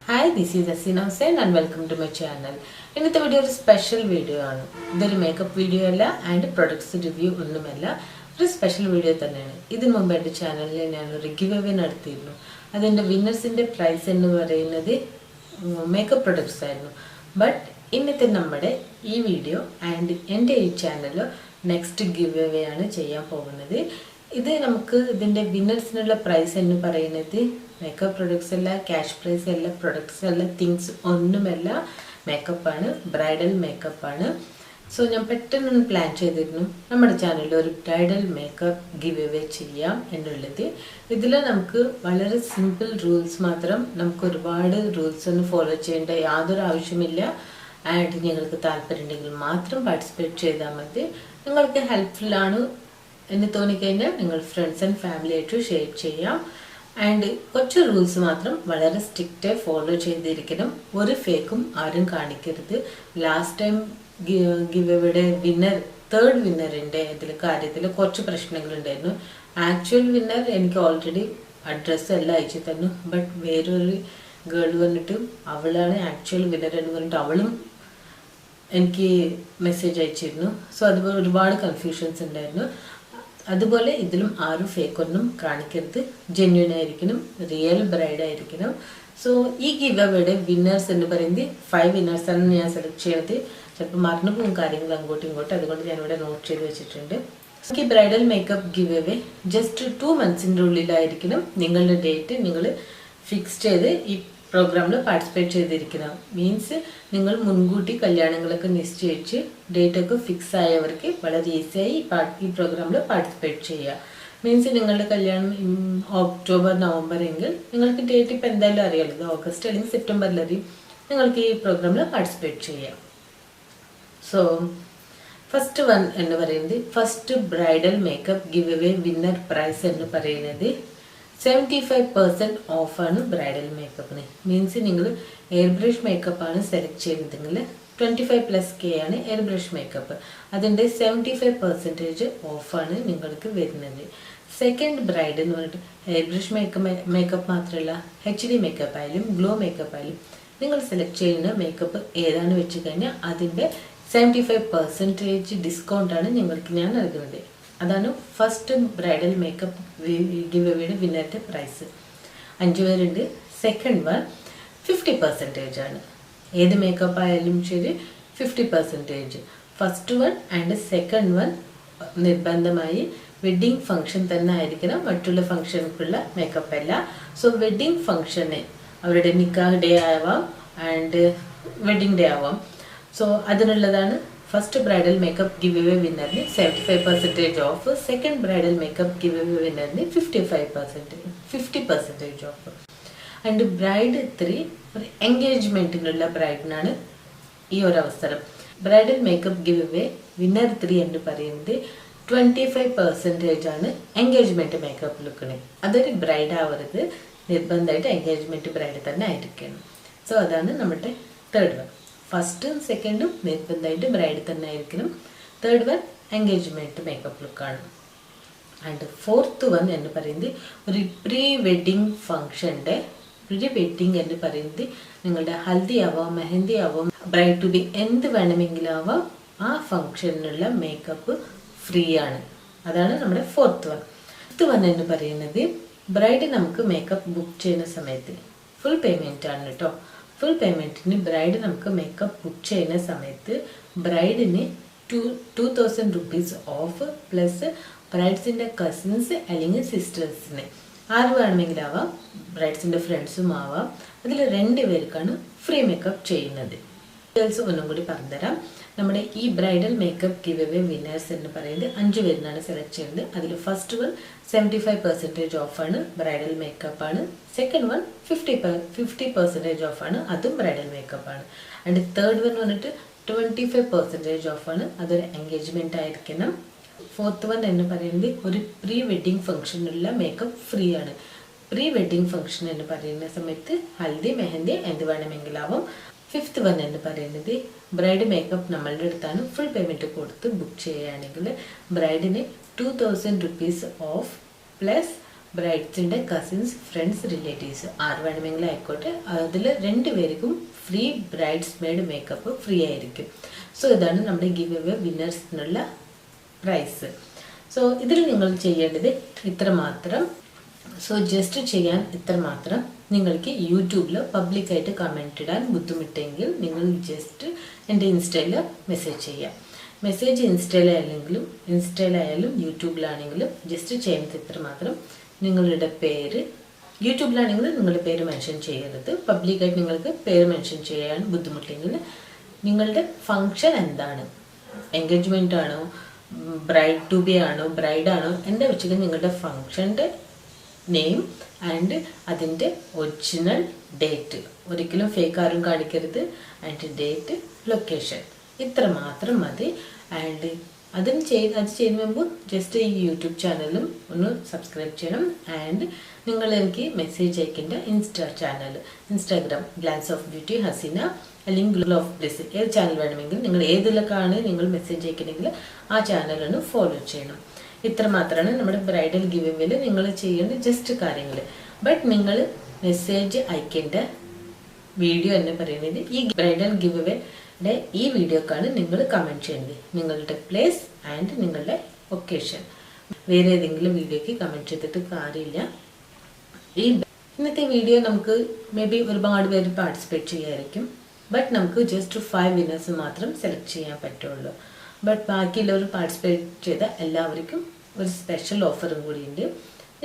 Hi, this is Asina Hussain and welcome to my channel. ഇന്നത്തെ video ഒരു special video ആണ്. ഇതൊരു makeup video അല്ല ആൻഡ് പ്രൊഡക്ട്സ് റിവ്യൂ ഒന്നുമല്ല, ഒരു സ്പെഷ്യൽ വീഡിയോ തന്നെയാണ്. ഇതിനു മുമ്പ് എൻ്റെ ചാനലിൽ ഞാനൊരു ഗിവ് അവേ നടത്തിയിരുന്നു. അതിൻ്റെ വിന്നേഴ്സിൻ്റെ പ്രൈസ് എന്ന് പറയുന്നത് മേക്കപ്പ് പ്രൊഡക്ട്സ് ആയിരുന്നു. ബട്ട് ഇന്നത്തെ നമ്മുടെ ഈ വീഡിയോ ആൻഡ് എൻ്റെ ഈ ചാനൽ നെക്സ്റ്റ് ഗിവ് അവേ ആണ് ചെയ്യാൻ പോകുന്നത്. ഇത് നമുക്ക് ഇതിൻ്റെ വിന്നേഴ്സിനുള്ള പ്രൈസ് എന്ന് പറയുന്നത് മേക്കപ്പ് പ്രൊഡക്ട്സ് അല്ല, ക്യാഷ് പ്രൈസ് അല്ല, പ്രൊഡക്ട്സ് അല്ല, തിങ്സ് ഒന്നുമല്ല, മേക്കപ്പാണ്, ബ്രൈഡൽ മേക്കപ്പാണ്. സോ ഞാൻ പെട്ടെന്ന് പ്ലാൻ ചെയ്തിരുന്നു നമ്മുടെ ചാനലിൽ ഒരു ബ്രൈഡൽ മേക്കപ്പ് ഗിവ് അവേ ചെയ്യാം എന്നുള്ളത്. ഇതിൽ നമുക്ക് വളരെ സിമ്പിൾ റൂൾസ് മാത്രം, നമുക്ക് ഒരുപാട് റൂൾസ് ഒന്നും ഫോളോ ചെയ്യേണ്ട യാതൊരു ആവശ്യമില്ല. ആൻഡ് നിങ്ങൾക്ക് താല്പര്യമുണ്ടെങ്കിൽ മാത്രം പാർട്ടിസിപ്പേറ്റ് ചെയ്താൽ മതി. നിങ്ങൾക്ക് ഹെൽപ്ഫുള്ളാണ് എന്ന് തോന്നിക്കഴിഞ്ഞാൽ നിങ്ങൾ ഫ്രണ്ട്സ് ആൻഡ് ഫാമിലി ആയിട്ട് ഷെയർ ചെയ്യാം. ആൻഡ് കുറച്ച് റൂൾസ് മാത്രം വളരെ സ്ട്രിക്റ്റായി ഫോളോ ചെയ്തിരിക്കണം. ഒരു ഫേക്കും ആരും കാണിക്കരുത്. ലാസ്റ്റ് ടൈം ഗിവ് അവയുടെ തേർഡ് വിന്നറിൻ്റെ കാര്യത്തിൽ കുറച്ച് പ്രശ്നങ്ങളുണ്ടായിരുന്നു. ആക്ച്വൽ വിന്നർ എനിക്ക് ഓൾറെഡി അഡ്രസ്സ് എല്ലാം അയച്ചു തന്നു. ബട്ട് വേറൊരു ഗേൾ വന്നിട്ട് അവളാണ് ആക്ച്വൽ വിന്നർ എന്ന് പറഞ്ഞിട്ട് അവളും എനിക്ക് മെസ്സേജ് അയച്ചിരുന്നു. സോ അതുപോലെ ഒരുപാട് കൺഫ്യൂഷൻസ് ഉണ്ടായിരുന്നു. അതുപോലെ ഇതിലും ആരും ഫേക്കൊന്നും കാണിക്കരുത്. ജെന്യൂൻ ആയിരിക്കണം, റിയൽ ബ്രൈഡ് ആയിരിക്കണം. സോ ഈ ഗിവ് അവയുടെ വിന്നേഴ്സ് എന്ന് പറയുന്നത് 5 വിന്നേഴ്സാണ് ഞാൻ സെലക്ട് ചെയ്യുന്നത്. ചിലപ്പോൾ മറന്നു പോകും കാര്യങ്ങൾ അങ്ങോട്ടും ഇങ്ങോട്ടും, അതുകൊണ്ട് ഞാനിവിടെ നോട്ട് ചെയ്ത് വെച്ചിട്ടുണ്ട്. ഈ bridal makeup give away just 2 മന്ത്സിൻ്റെ ഉള്ളിലായിരിക്കണം നിങ്ങളുടെ ഡേറ്റ് നിങ്ങൾ ഫിക്സ് ചെയ്ത് ഈ പ്രോഗ്രാമിൽ പാർട്ടിസിപ്പേറ്റ് ചെയ്തിരിക്കണം. മീൻസ് നിങ്ങൾ മുൻകൂട്ടി കല്യാണങ്ങളൊക്കെ നിശ്ചയിച്ച് ഡേറ്റൊക്കെ ഫിക്സ് ആയവർക്ക് വളരെ ഈസിയായി ഈ പ്രോഗ്രാമിൽ പാർട്ടിസിപ്പേറ്റ് ചെയ്യുക. മീൻസ് നിങ്ങളുടെ കല്യാണം ഒക്ടോബർ നവംബർ എങ്കിൽ നിങ്ങൾക്ക് ഡേറ്റ് ഇപ്പം എന്തായാലും അറിയാമല്ലോ, ഇത് ഓഗസ്റ്റ് അല്ലെങ്കിൽ സെപ്റ്റംബറിലറിയും, നിങ്ങൾക്ക് ഈ പ്രോഗ്രാമിൽ പാർട്ടിസിപ്പേറ്റ് ചെയ്യാം. സോ ഫസ്റ്റ് വൺ എന്ന് പറയുന്നത് first bridal makeup give away winner prize എന്ന് പറയുന്നത് 75% ഓഫാണ് ബ്രൈഡൽ മേക്കപ്പിന്. മീൻസ് നിങ്ങൾ എയർ ബ്രഷ് മേക്കപ്പാണ് സെലക്ട് ചെയ്യുന്നതെങ്കിൽ 25+K ആണ് എയർ ബ്രഷ് മേക്കപ്പ്. അതിൻ്റെ 75% ഓഫാണ് നിങ്ങൾക്ക് വരുന്നത്. സെക്കൻഡ് ബ്രൈഡ് എന്ന് പറഞ്ഞിട്ട് എയർ ബ്രഷ് മേക്കപ്പ് മാത്രമല്ല, HD മേക്കപ്പ് ആയാലും ഗ്ലോ മേക്കപ്പ് ആയാലും നിങ്ങൾ സെലക്ട് ചെയ്യുന്ന മേക്കപ്പ് ഏതാണെന്ന് വെച്ച് കഴിഞ്ഞാൽ അതിൻ്റെ 75% ഡിസ്കൗണ്ടാണ് നിങ്ങൾക്ക് ഞാൻ നൽകുന്നത്. അതാണ് ഫസ്റ്റ് ബ്രൈഡൽ മേക്കപ്പ് ഗിവ് അവയുടെ വിന്നറിൻ്റെ പ്രൈസ്. 5 പേരുണ്ട്. സെക്കൻഡ് വൺ 50% ആണ്. ഏത് മേക്കപ്പ് ആയാലും ശരി 50%. First one and second one നിർബന്ധമായി വെഡ്ഡിങ് ഫംഗ്ഷൻ തന്നെ ആയിരിക്കണം, മറ്റുള്ള ഫംഗ്ഷനുക്കുള്ള മേക്കപ്പ് അല്ല. സോ വെഡ്ഡിങ് ഫംഗ്ഷന് അവരുടെ നിക്കാഹ് ഡേ ആവാം ആൻഡ് വെഡ്ഡിങ് ഡേ ആവാം. സോ അതിനുള്ളതാണ് first bridal makeup give away വിന്നറിന് 75% off. Second bridal makeup give away വിന്നറിന് 50% ഓഫ്. ആൻഡ് ബ്രൈഡ് 3 ഒരു എൻഗേജ്മെൻറ്റിനുള്ള ബ്രൈഡിനാണ് ഈ ഒരു അവസരം. Bridal makeup give away winner 3 എന്ന് പറയുന്നത് 25% ആണ് എൻഗേജ്മെൻറ്റ് മേക്കപ്പ് ലുക്കിന്. അതൊരു ബ്രൈഡ് ആവരുത്, നിർബന്ധമായിട്ട് എൻഗേജ്മെൻറ്റ് ബ്രൈഡ് തന്നെ ആയിരിക്കണം. സോ അതാണ് നമ്മുടെ തേർഡ് വൺ. ഫസ്റ്റും സെക്കൻഡും നിർബന്ധമായിട്ട് ബ്രൈഡ് തന്നെ ആയിരിക്കണം. തേർഡ് വൺ എൻഗേജ്മെൻറ്റ് മേക്കപ്പ് ലുക്കാണ്. ആൻഡ് ഫോർത്ത് വൺ എന്ന് പറയുന്നത് ഒരു പ്രീ വെഡ്ഡിങ് ഫംഗ്ഷൻ്റെ പ്രീ വെഡ്ഡിങ് എന്ന് പറയുന്നത് നിങ്ങളുടെ ഹൽദി ആവാം, മെഹന്തി ആവാം, ബ്രൈഡ് ടു ബി എന്ത് വേണമെങ്കിലും ആവാം, ആ ഫംഗ്ഷനിലുള്ള മേക്കപ്പ് ഫ്രീ ആണ്. അതാണ് നമ്മുടെ ഫോർത്ത് വൺ. ഫിഫ്ത്ത് വൺ എന്ന് പറയുന്നത് ബ്രൈഡ് നമുക്ക് മേക്കപ്പ് ബുക്ക് ചെയ്യുന്ന സമയത്ത് ഫുൾ പേയ്മെൻ്റ് ആണ് കേട്ടോ. ഫുൾ പേയ്മെൻറ്റിന് ബ്രൈഡ് നമുക്ക് മേക്കപ്പ് ബുക്ക് ചെയ്യുന്ന സമയത്ത് ബ്രൈഡിന് 2000 റുപ്പീസ് ഓഫ് പ്ലസ് ബ്രൈഡ്സിൻ്റെ കസിൻസ് അല്ലെങ്കിൽ സിസ്റ്റേഴ്സിന് ആര് വേണമെങ്കിലും ആവാം, ബ്രൈഡ്സിൻ്റെ ഫ്രണ്ട്സും ആവാം. അതിൽ 2 പേർക്കാണ് ഫ്രീ മേക്കപ്പ് ചെയ്യുന്നത്. ഡീറ്റെയിൽസ് ഒന്നും കൂടി പറഞ്ഞുതരാം. നമ്മുടെ ഈ bridal makeup give away winners എന്ന് പറയുന്നത് 5 പേരിനാണ് സെലക്ട് ചെയ്യുന്നത്. അതിൽ ഫസ്റ്റ് വൺ 75% ഓഫാണ്, ബ്രൈഡൽ മേക്കപ്പാണ്. സെക്കൻഡ് വൺ 50% ഓഫാണ്, അതും ബ്രൈഡൽ മേക്കപ്പാണ്. ആൻഡ് തേർഡ് വൺ വന്നിട്ട് 25% ഓഫാണ്, അതൊരു എൻഗേജ്മെൻ്റ് ആയിരിക്കണം. ഫോർത്ത് വൺ എന്ന് പറയുന്നത് ഒരു പ്രീ വെഡ്ഡിങ് ഫംഗ്ഷനുള്ള മേക്കപ്പ് ഫ്രീ ആണ്. പ്രീ വെഡ്ഡിങ് ഫംഗ്ഷൻ എന്ന് പറയുന്ന സമയത്ത് ഹൽദി മെഹന്തി എന്ത് വേണമെങ്കിലാവും. ഫിഫ്ത്ത് വൺ എന്ന് പറയുന്നത് ബ്രൈഡ് മേക്കപ്പ് നമ്മളുടെ അടുത്താണ് ഫുൾ പേയ്മെൻറ്റ് കൊടുത്ത് ബുക്ക് ചെയ്യുകയാണെങ്കിൽ ബ്രൈഡിന് 2000 റുപ്പീസ് ഓഫ് പ്ലസ് ബ്രൈഡ്സിൻ്റെ കസിൻസ്, ഫ്രണ്ട്സ്, റിലേറ്റീവ്സ് ആര് വേണമെങ്കിലും ആയിക്കോട്ടെ, അതിൽ 2 പേർക്കും free bridesmaid makeup free ആയിരിക്കും. സോ ഇതാണ് നമ്മുടെ ഗിവ് അവേ വിന്നേഴ്സിനുള്ള പ്രൈസ്. സോ ഇതിൽ നിങ്ങൾ ചെയ്യേണ്ടത് ഇത്ര മാത്രം. സോ ജസ്റ്റ് ചെയ്യാൻ ഇത്ര മാത്രം. നിങ്ങൾക്ക് യൂട്യൂബിൽ പബ്ലിക്കായിട്ട് കമൻറ്റ് ഇടാൻ ബുദ്ധിമുട്ടെങ്കിൽ നിങ്ങൾ ജസ്റ്റ് എൻ്റെ ഇൻസ്റ്റയിൽ മെസ്സേജ് ചെയ്യാം. മെസ്സേജ് ഇൻസ്റ്റയിലായാലും യൂട്യൂബിലാണെങ്കിലും ജസ്റ്റ് ചെയ്യുന്നത് ഇത്ര മാത്രം. നിങ്ങളുടെ പേര്, യൂട്യൂബിലാണെങ്കിൽ നിങ്ങളുടെ പേര് മെൻഷൻ ചെയ്യരുത്. പബ്ലിക്കായിട്ട് നിങ്ങൾക്ക് പേര് മെൻഷൻ ചെയ്യാൻ ബുദ്ധിമുട്ടെങ്കിൽ നിങ്ങളുടെ ഫങ്ഷൻ എന്താണ്, എൻഗേജ്മെൻ്റ് ആണോ, ബ്രൈഡ് ടു ബി ആണോ, ബ്രൈഡാണോ, എന്താ വെച്ചിട്ട് നിങ്ങളുടെ ഫങ്ഷൻ്റെ നെയിം ആൻഡ് അതിൻ്റെ ഒറിജിനൽ ഡേറ്റ്, ഒരിക്കലും ഫേക്ക് ആരും കാണിക്കരുത്, ആൻഡ് ഡേറ്റ്, ലൊക്കേഷൻ, ഇത്ര മാത്രം മതി. ആൻഡ് അത് ചെയ്യുന്ന മുമ്പ് ജസ്റ്റ് ഈ യൂട്യൂബ് ചാനലും ഒന്ന് സബ്സ്ക്രൈബ് ചെയ്യണം. ആൻഡ് നിങ്ങൾ എനിക്ക് മെസ്സേജ് അയക്കേണ്ട Instagram glance of beauty Haseena, അല്ലെങ്കിൽ ഗ്ലോ ഓഫ് ബ്ലിസ്, ഏത് ചാനൽ വേണമെങ്കിൽ നിങ്ങൾ ഏതിലൊക്കെയാണ് നിങ്ങൾ മെസ്സേജ് അയക്കണമെങ്കിൽ ആ ചാനലൊന്ന് ഫോളോ ചെയ്യണം. ഇത്ര മാത്രമാണ് നമ്മുടെ ബ്രൈഡൽ ഗിവ് അവേയിൽ നിങ്ങൾ ചെയ്യേണ്ട ജസ്റ്റ് കാര്യങ്ങൾ. ബട്ട് നിങ്ങൾ മെസ്സേജ് അയക്കേണ്ട വീഡിയോ എന്ന് പറയുന്നത് ഈ ബ്രൈഡൽ ഗിവ് അവേയുടെ ഈ വീഡിയോക്കാണ് നിങ്ങൾ കമൻറ്റ് ചെയ്യേണ്ടത്, നിങ്ങളുടെ പ്ലേസ് ആൻഡ് നിങ്ങളുടെ ഒക്കേഷൻ. വേറെ ഏതെങ്കിലും വീഡിയോക്ക് കമൻറ്റ് ചെയ്തിട്ട് കാര്യമില്ല. ഇന്നത്തെ വീഡിയോ നമുക്ക് മേ ബി ഒരുപാട് പേര് പാർട്ടിസിപ്പേറ്റ് ചെയ്യായിരിക്കും. ബട്ട് നമുക്ക് ജസ്റ്റ് 5 വിന്നേഴ്സ് മാത്രം സെലക്ട് ചെയ്യാൻ പറ്റുള്ളൂ. ബട്ട് ബാക്കിയുള്ളവർ പാർട്ടിസിപ്പേറ്റ് ചെയ്ത എല്ലാവർക്കും ഒരു സ്പെഷ്യൽ ഓഫറും കൂടിയുണ്ട്.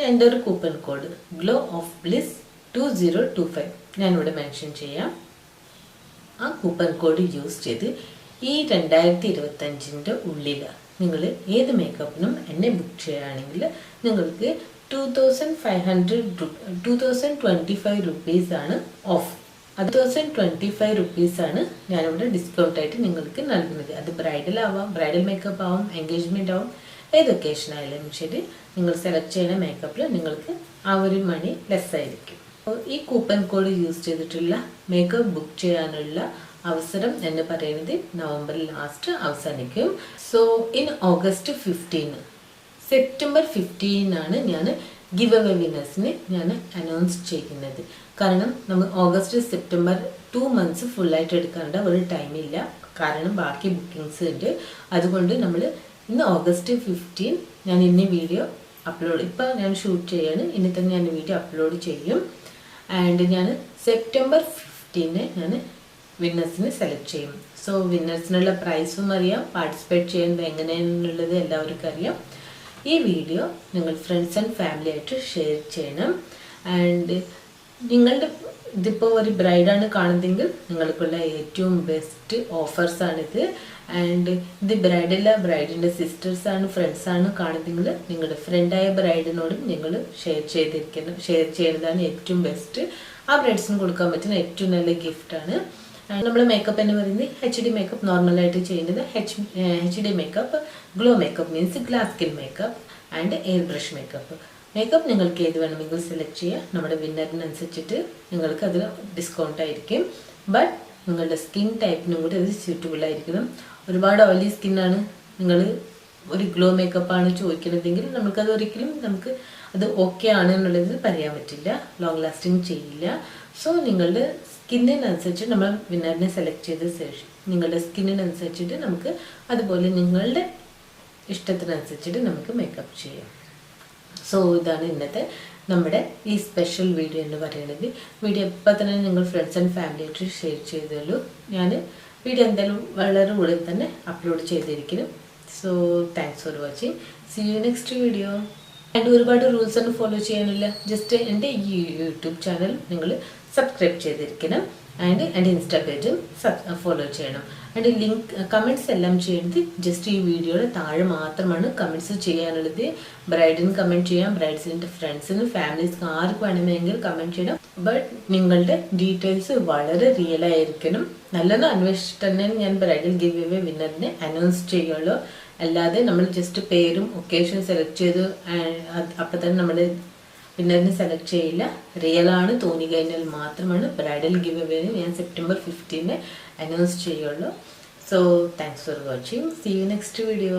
എൻ്റെ ഒരു coupon code glow of bliss 2025 ഞാനിവിടെ മെൻഷൻ ചെയ്യാം. ആ കൂപ്പൺ കോഡ് യൂസ് ചെയ്ത് ഈ 2025 ഉള്ളിൽ നിങ്ങൾ ഏത് മേക്കപ്പിനും എന്നെ ബുക്ക് ചെയ്യുകയാണെങ്കിൽ നിങ്ങൾക്ക് 2025 റുപ്പീസാണ് ഓഫ്. 1025 റുപ്പീസാണ് ഞാനിവിടെ ഡിസ്കൗണ്ട് ആയിട്ട് നിങ്ങൾക്ക് നൽകുന്നത്. അത് ബ്രൈഡൽ ആവാം, ബ്രൈഡൽ മേക്കപ്പ് ആവും, എൻഗേജ്മെൻ്റ് ആവും, ഏത് ഒക്കേഷൻ ആയാലും ശരി നിങ്ങൾ സെലക്ട് ചെയ്യുന്ന മേക്കപ്പിൽ നിങ്ങൾക്ക് ആ ഒരു മണി ലെസ് ആയിരിക്കും. അപ്പോൾ ഈ കൂപ്പൺ കോഡ് യൂസ് ചെയ്തിട്ടുള്ള മേക്കപ്പ് ബുക്ക് ചെയ്യാനുള്ള അവസരം എന്ന് പറയുന്നത് നവംബർ ലാസ്റ്റ് അവസാനിക്കും. സോ ഇൻ ഓഗസ്റ്റ് 15, സെപ്റ്റംബർ 15 ഞാൻ ഗിവ് അവേ വിന്നേഴ്സിന് ഞാൻ അനൗൺസ് ചെയ്യുന്നത്. കാരണം നമ്മൾ ഓഗസ്റ്റ് സെപ്റ്റംബർ 2 months ഫുള്ളായിട്ട് എടുക്കേണ്ട ഒരു ടൈമില്ല, കാരണം ബാക്കി ബുക്കിങ്സ് ഉണ്ട്. അതുകൊണ്ട് നമ്മൾ ഇന്ന് ഓഗസ്റ്റ് 15 ഞാൻ ഇന്ന് വീഡിയോ അപ്ലോഡ്, ഇപ്പോൾ ഞാൻ ഷൂട്ട് ചെയ്യാണ്, ഇനി തന്നെ ഞാൻ വീഡിയോ അപ്ലോഡ് ചെയ്യും. ആൻഡ് ഞാൻ സെപ്റ്റംബർ 15 ഞാൻ വിന്നേഴ്സിന് സെലക്ട് ചെയ്യും. സോ വിന്നേഴ്സിനുള്ള പ്രൈസും അറിയാം, പാർട്ടിസിപ്പേറ്റ് ചെയ്യുന്നത് എങ്ങനെയാണെന്നുള്ളത് എല്ലാവർക്കും അറിയാം. ഈ വീഡിയോ നിങ്ങൾ ഫ്രണ്ട്സ് ആൻഡ് ഫാമിലി ആയിട്ട് ഷെയർ ചെയ്യണം. ആൻഡ് നിങ്ങളുടെ ഇതിപ്പോൾ ഒരു ബ്രൈഡാണ് കാണുന്നതെങ്കിൽ നിങ്ങൾക്കുള്ള ഏറ്റവും ബെസ്റ്റ് ഓഫേഴ്സാണിത്. ആൻഡ് ഇത് ബ്രൈഡിൻ്റെ സിസ്റ്റേഴ്സാണ്, ഫ്രണ്ട്സാണ് കാണുന്നതെങ്കിൽ നിങ്ങളുടെ ഫ്രണ്ടായ ബ്രൈഡിനോടും നിങ്ങൾ ഷെയർ ചെയ്യുന്നതാണ് ഏറ്റവും ബെസ്റ്റ്. ആ ബ്രൈഡ്സിന് കൊടുക്കാൻ പറ്റുന്ന ഏറ്റവും നല്ല ഗിഫ്റ്റാണ്. നമ്മൾ മേക്കപ്പ് എന്ന് പറയുന്നത് HD മേക്കപ്പ് നോർമലായിട്ട് ചെയ്യുന്നത് HD makeup, glow makeup means glass skin makeup and air brush makeup. Makeup നിങ്ങൾക്ക് ഏത് വേണമെങ്കിൽ സെലക്ട് ചെയ്യുക. നമ്മുടെ വിന്നറിനനുസരിച്ചിട്ട് നിങ്ങൾക്ക് അതിൽ ഡിസ്കൗണ്ട് ആയിരിക്കും. ബട്ട് നിങ്ങളുടെ സ്കിൻ ടൈപ്പിനും കൂടി അത് സ്യൂട്ടബിൾ ആയിരിക്കണം. ഒരുപാട് ഓയിലി സ്കിന്നാണ്, നിങ്ങൾ ഒരു ഗ്ലോ മേക്കപ്പാണ് ചോദിക്കുന്നതെങ്കിൽ നമുക്കത് ഒരിക്കലും നമുക്ക് അത് ഓക്കെ ആണ് എന്നുള്ളത് പറയാൻ പറ്റില്ല, ലോങ് ലാസ്റ്റിംഗ് ചെയ്യില്ല. സോ നിങ്ങളുടെ സ്കിന്നിനനുസരിച്ച് നമ്മൾ വിന്നറിനെ സെലക്ട് ചെയ്ത ശേഷം നിങ്ങളുടെ സ്കിന്നിനനുസരിച്ചിട്ട് നമുക്ക് അതുപോലെ നിങ്ങളുടെ ഇഷ്ടത്തിനനുസരിച്ചിട്ട് നമുക്ക് മേക്കപ്പ് ചെയ്യാം. സോ ഇതാണ് ഇന്നത്തെ നമ്മുടെ ഈ സ്പെഷ്യൽ വീഡിയോ എന്ന് പറയുന്നത്. വീഡിയോ എപ്പോൾ തന്നെ നിങ്ങൾ ഫ്രണ്ട്സ് ആൻഡ് ഫാമിലി ആയിട്ട് ഷെയർ ചെയ്തോളൂ. ഞാൻ വീഡിയോ എന്തായാലും വളരെ ഉടൻ തന്നെ അപ്ലോഡ് ചെയ്തിരിക്കുന്നു. So thanks for watching. See you next video. And ഒരുപാട് റൂൾസ് ഒന്നും ഫോളോ ചെയ്യാനില്ല, ജസ്റ്റ് എൻ്റെ ഈ യൂട്യൂബ് ചാനൽ നിങ്ങൾ സബ്സ്ക്രൈബ് ചെയ്തിരിക്കണം. ആൻഡ് എൻ്റെ ഇൻസ്റ്റാ പേജും ഫോളോ ചെയ്യണം. ആൻഡ് ലിങ്ക് കമൻറ്റ്സ് എല്ലാം ചെയ്യുന്നത് ജസ്റ്റ് ഈ വീഡിയോയുടെ താഴെ മാത്രമാണ് കമൻറ്റ്സ് ചെയ്യാനുള്ളത്. ബ്രൈഡിന് കമൻറ്റ് ചെയ്യാം, ബ്രൈഡ്സിൻ്റെ ഫ്രണ്ട്സിനും ഫാമിലീസിനും ആർക്ക് വേണമെങ്കിൽ കമൻറ്റ് ചെയ്യണം. ബട്ട് നിങ്ങളുടെ ഡീറ്റെയിൽസ് വളരെ റിയൽ ആയിരിക്കണം. നല്ലത് അന്വേഷിച്ചിട്ട് തന്നെ ഞാൻ ബ്രൈഡൽ ഗിവ് അവേ വിന്നറിനെ അനൗൺസ് ചെയ്യുള്ളൂ. അല്ലാതെ നമ്മൾ ജസ്റ്റ് പേരും ഒക്കേഷൻ സെലക്ട് ചെയ്ത് അപ്പം തന്നെ നമ്മൾ വിന്നറിനെ സെലക്ട് ചെയ്യില്ല. റിയലാണ് തോന്നി കഴിഞ്ഞാൽ മാത്രമാണ് ബ്രൈഡൽ ഗിവ് അവേന് ഞാൻ സെപ്റ്റംബർ 15 അനൗൺസ് ചെയ്യുള്ളൂ. So thanks for watching. See you next video.